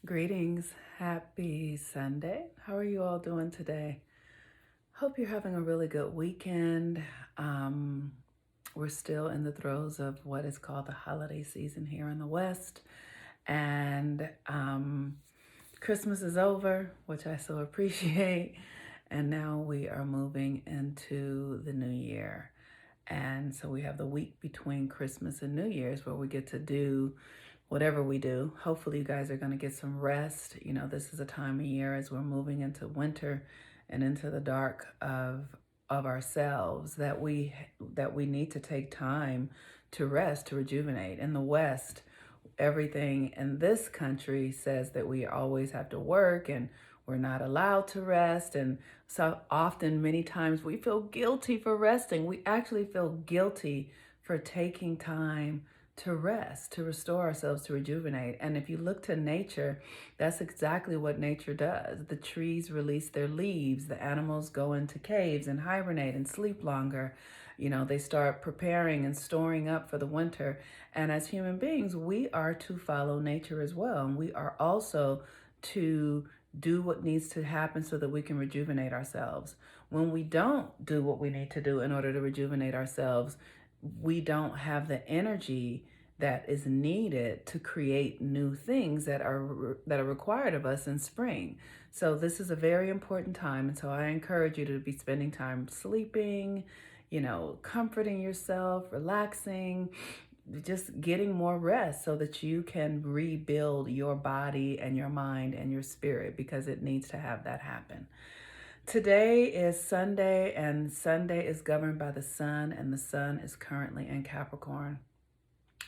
Greetings. Happy Sunday. How are you all doing today? Hope you're having a really good weekend. Um, we're still in the throes of what is called the holiday season here in the West. And Christmas is over, which I so appreciate. And now we are moving into the new year. And so we have the week between Christmas and New Year's where we get to do whatever we do. Hopefully you guys are going to get some rest. You know, this is a time of year as we're moving into winter and into the dark of ourselves that we need to take time to rest, to rejuvenate. In the West, everything in this country says that we always have to work and we're not allowed to rest. And so often, many times, we feel guilty for resting. We actually feel guilty for taking time to rest, to restore ourselves, to rejuvenate. And if you look to nature, that's exactly what nature does. The trees release their leaves, the animals go into caves and hibernate and sleep longer. You know, they start preparing and storing up for the winter. And as human beings, we are to follow nature as well. And we are also to do what needs to happen so that we can rejuvenate ourselves. When we don't do what we need to do in order to rejuvenate ourselves, we don't have the energy that is needed to create new things that are required of us in spring. So this is a very important time, and so I encourage you to be spending time sleeping, you know, comforting yourself, relaxing, just getting more rest so that you can rebuild your body and your mind and your spirit, because it needs to have that happen. Today is Sunday, and Sunday is governed by the sun, and the sun is currently in Capricorn.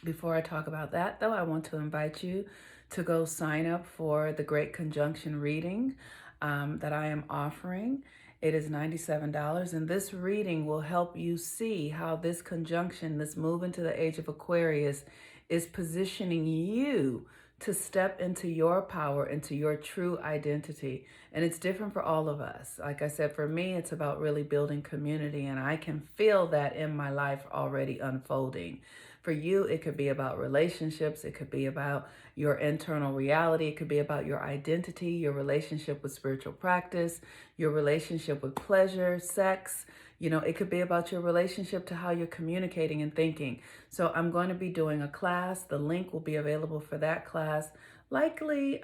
Before I talk about that, though, I want to invite you to go sign up for the Great Conjunction reading that I am offering. It is $97, and this reading will help you see how this conjunction, this move into the age of Aquarius, is positioning you to step into your power, into your true identity. And it's different for all of us. Like I said, for me, it's about really building community, and I can feel that in my life already unfolding. For you, it could be about relationships. It could be about your internal reality. It could be about your identity, your relationship with spiritual practice, your relationship with pleasure, sex. You know, it could be about your relationship to how you're communicating and thinking. So I'm going to be doing a class. The link will be available for that class, likely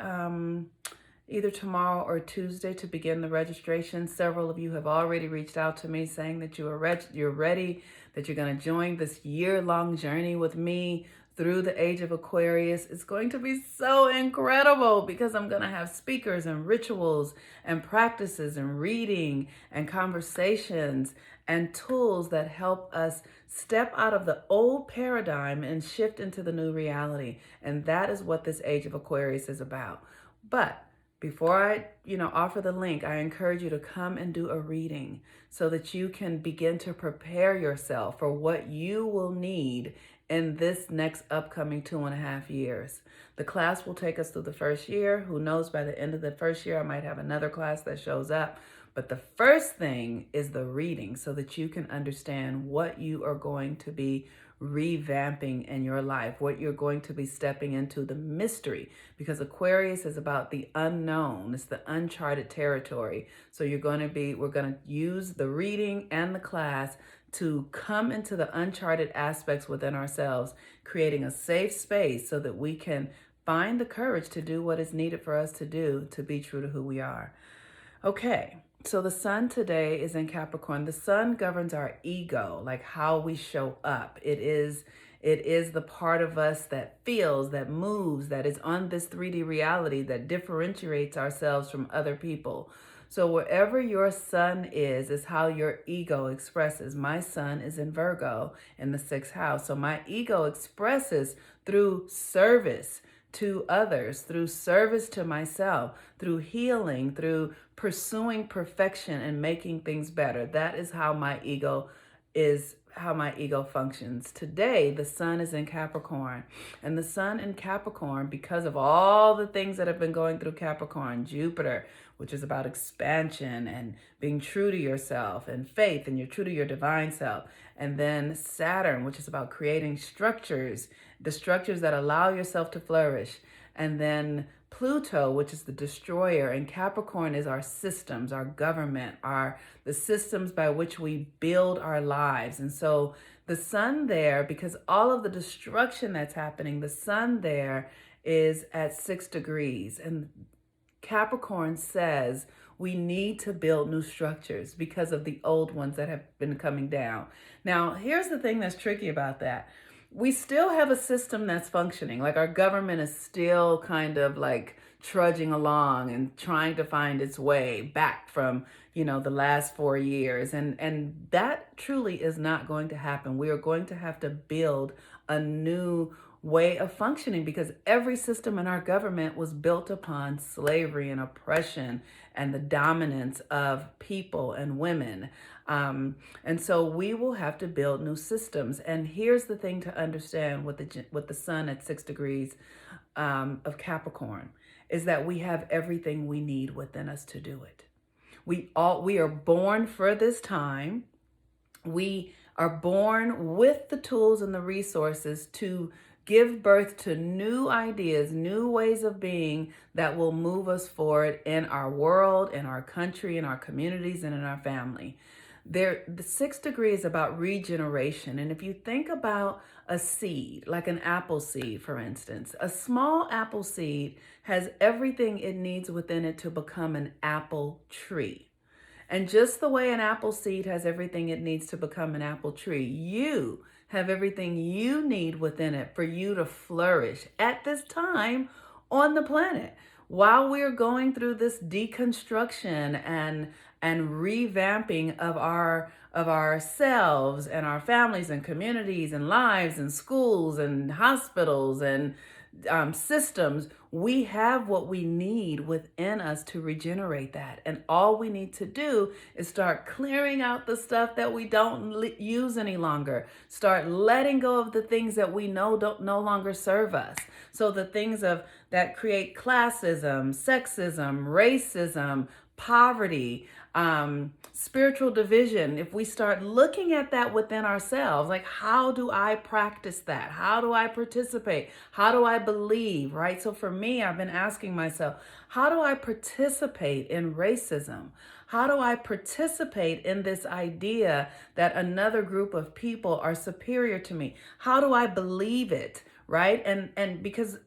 either tomorrow or Tuesday, to begin the registration. Several of you have already reached out to me saying that you're ready, that you're going to join this year-long journey with me through the age of Aquarius. It's going to be so incredible because I'm going to have speakers and rituals and practices and reading and conversations and tools that help us step out of the old paradigm and shift into the new reality. And that is what this age of Aquarius is about. But before I, offer the link, I encourage you to come and do a reading so that you can begin to prepare yourself for what you will need in this next upcoming 2.5 years. The class will take us through the first year. Who knows, by the end of the first year, I might have another class that shows up. But the first thing is the reading so that you can understand what you are going to be revamping in your life, what you're going to be stepping into, the mystery, because Aquarius is about the unknown. It's the uncharted territory. So we're going to use the reading and the class to come into the uncharted aspects within ourselves, creating a safe space so that we can find the courage to do what is needed for us to do to be true to who we are. Okay. So the sun today is in Capricorn. The sun governs our ego, like how we show up. It is the part of us that feels, that moves, that is on this 3D reality, that differentiates ourselves from other people. So wherever your sun is how your ego expresses. My sun is in Virgo in the 6th house. So my ego expresses through service to others, through service to myself, through healing, through pursuing perfection and making things better. That is how my ego functions. Today, the sun is in Capricorn, and the sun in Capricorn, because of all the things that have been going through Capricorn, Jupiter, which is about expansion and being true to yourself and faith, and you're true to your divine self. And then Saturn, which is about creating structures, the structures that allow yourself to flourish. And then Pluto, which is the destroyer, and Capricorn is our systems, our government, the systems by which we build our lives. And so the sun there, because all of the destruction that's happening, the sun there is at 6 degrees. And Capricorn says we need to build new structures because of the old ones that have been coming down. Now, here's the thing that's tricky about that. We still have a system that's functioning. Like our government is still kind of like trudging along and trying to find its way back from, the last 4 years. And that truly is not going to happen. We are going to have to build a new way of functioning because every system in our government was built upon slavery and oppression and the dominance of people and women. And so we will have to build new systems. And here's the thing to understand with the sun at 6 degrees of Capricorn is that we have everything we need within us to do it. We are born for this time. We are born with the tools and the resources to give birth to new ideas, new ways of being that will move us forward in our world, in our country, in our communities, and in our family. The 6 degrees is about regeneration. And if you think about a seed, like an apple seed, for instance, a small apple seed has everything it needs within it to become an apple tree. And just the way an apple seed has everything it needs to become an apple tree, you have everything you need within it for you to flourish at this time on the planet. While we're going through this deconstruction and revamping of ourselves and our families and communities and lives and schools and hospitals and systems, we have what we need within us to regenerate that. And all we need to do is start clearing out the stuff that we don't use any longer. Start letting go of the things that we know don't no longer serve us. So the things that create classism, sexism, racism, poverty, spiritual division, if we start looking at that within ourselves, like how do I practice that? How do I participate? How do I believe, right? So for me, I've been asking myself, how do I participate in racism? How do I participate in this idea that another group of people are superior to me? How do I believe it, right? And because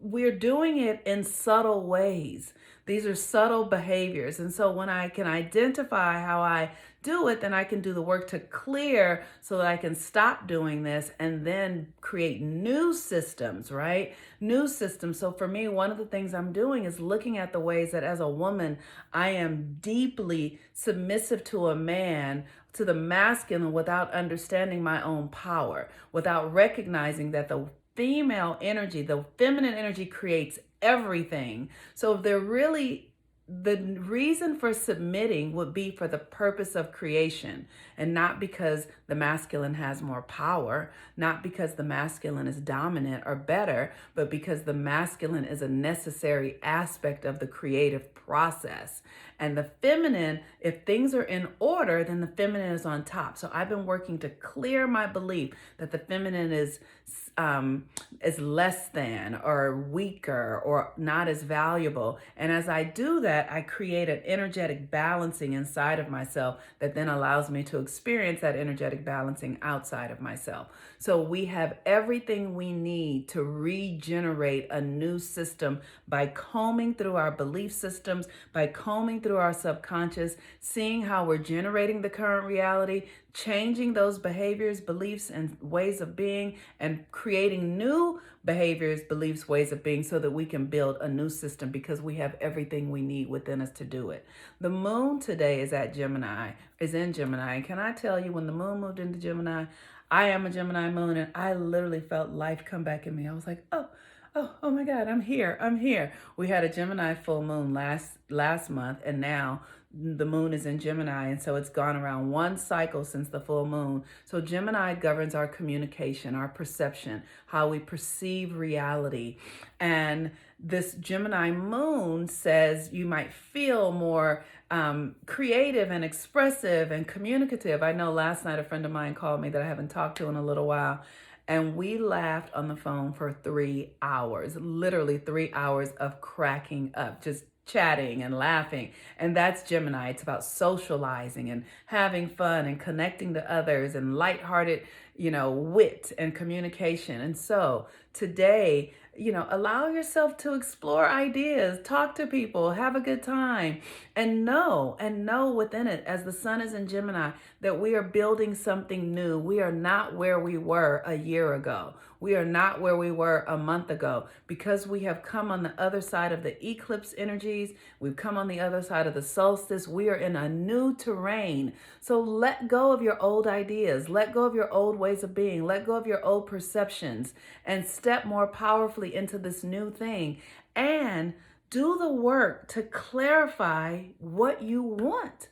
we're doing it in subtle ways. These are subtle behaviors. And so when I can identify how I do it, then I can do the work to clear so that I can stop doing this and then create new systems, right? New systems. So for me, one of the things I'm doing is looking at the ways that as a woman, I am deeply submissive to a man, to the masculine, without understanding my own power, without recognizing that the female energy, the feminine energy creates everything. So if they're really, the reason for submitting would be for the purpose of creation and not because the masculine has more power, not because the masculine is dominant or better, but because the masculine is a necessary aspect of the creative process. And the feminine, if things are in order, then the feminine is on top. So I've been working to clear my belief that the feminine is less than or weaker or not as valuable. And as I do that, I create an energetic balancing inside of myself that then allows me to experience that energetic balancing outside of myself. So we have everything we need to regenerate a new system by combing through our belief systems, by combing through our subconscious, seeing how we're generating the current reality, changing those behaviors, beliefs, and ways of being, and creating new behaviors, beliefs, ways of being so that we can build a new system because we have everything we need within us to do it. The moon today is in Gemini. And can I tell you, when the moon moved into Gemini, I am a Gemini moon, and I literally felt life come back in me. I was like, oh my God, I'm here. We had a Gemini full moon last month, and now the moon is in Gemini, and so it's gone around one cycle since the full moon. So Gemini governs our communication, our perception, how we perceive reality. And this Gemini moon says you might feel more creative and expressive and communicative. I know last night a friend of mine called me that I haven't talked to in a little while, And we laughed on the phone for 3 hours, literally 3 hours of cracking up, just chatting and laughing. And that's Gemini. It's about socializing and having fun and connecting to others and lighthearted, wit and communication. And so today, allow yourself to explore ideas, talk to people, have a good time, and know within it, as the sun is in Gemini, that we are building something new. We are not where we were a year ago. We are not where we were a month ago, because we have come on the other side of the eclipse energies. We've come on the other side of the solstice. We are in a new terrain. So let go of your old ideas. Let go of your old ways of being. Let go of your old perceptions and step more powerfully into this new thing. And do the work to clarify what you want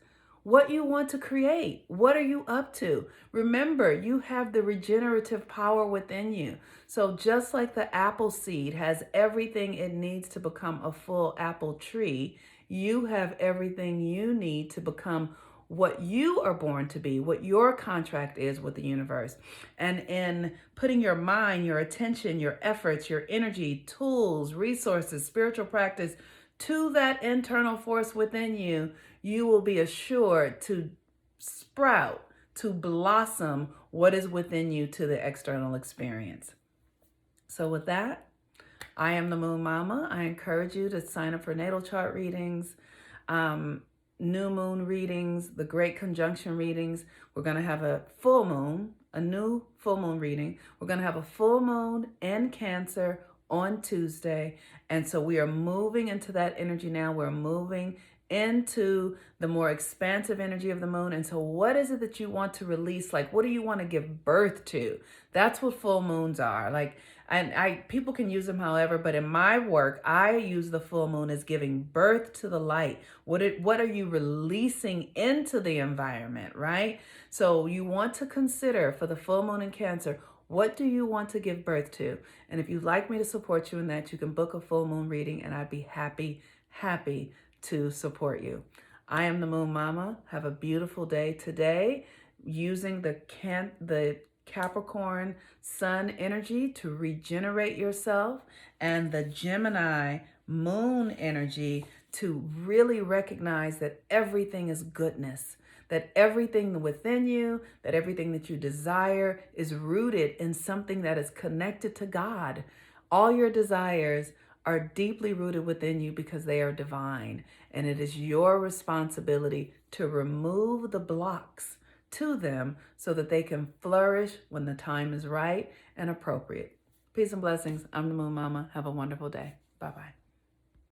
to create. What are you up to? Remember, you have the regenerative power within you. So just like the apple seed has everything it needs to become a full apple tree, you have everything you need to become what you are born to be, what your contract is with the universe. And in putting your mind, your attention, your efforts, your energy, tools, resources, spiritual practice to that internal force within you, you will be assured to sprout, to blossom what is within you to the external experience. So with that, I am the Moon Mama. I encourage you to sign up for natal chart readings, new moon readings, the great conjunction readings. We're going to have a full moon, a new full moon reading. We're going to have a full moon in Cancer on Tuesday. And so we are moving into that energy now. We're moving into the more expansive energy of the moon. And so what is it that you want to release? Like, what do you want to give birth to? That's what full moons are. Like, and people can use them however, but in my work, I use the full moon as giving birth to the light. What are you releasing into the environment, right? So you want to consider, for the full moon in Cancer, what do you want to give birth to? And if you'd like me to support you in that, you can book a full moon reading, and I'd be happy to support you. I am the Moon Mama. Have a beautiful day today, using the Capricorn sun energy to regenerate yourself, and the Gemini moon energy to really recognize that everything is goodness, that everything within you, that everything that you desire is rooted in something that is connected to God. All your desires are deeply rooted within you because they are divine, and it is your responsibility to remove the blocks to them so that they can flourish when the time is right and appropriate. Peace and blessings. I'm the Moon Mama. Have a wonderful day. Bye-bye.